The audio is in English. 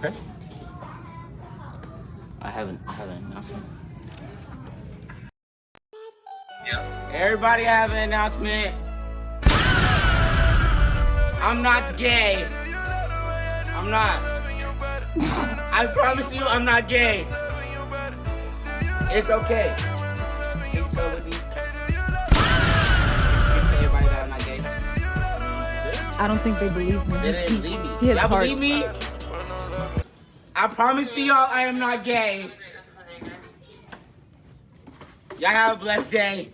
Okay. I have an announcement. Everybody have an announcement. I'm not gay. I'm not. I promise you I'm not gay. It's okay. Can you tell me? Can you tell everybody that I'm not gay? I don't think they believe me. They didn't believe me. He has Y'all heart. believe me? I promise you y'all I am not gay. Y'all have a blessed day.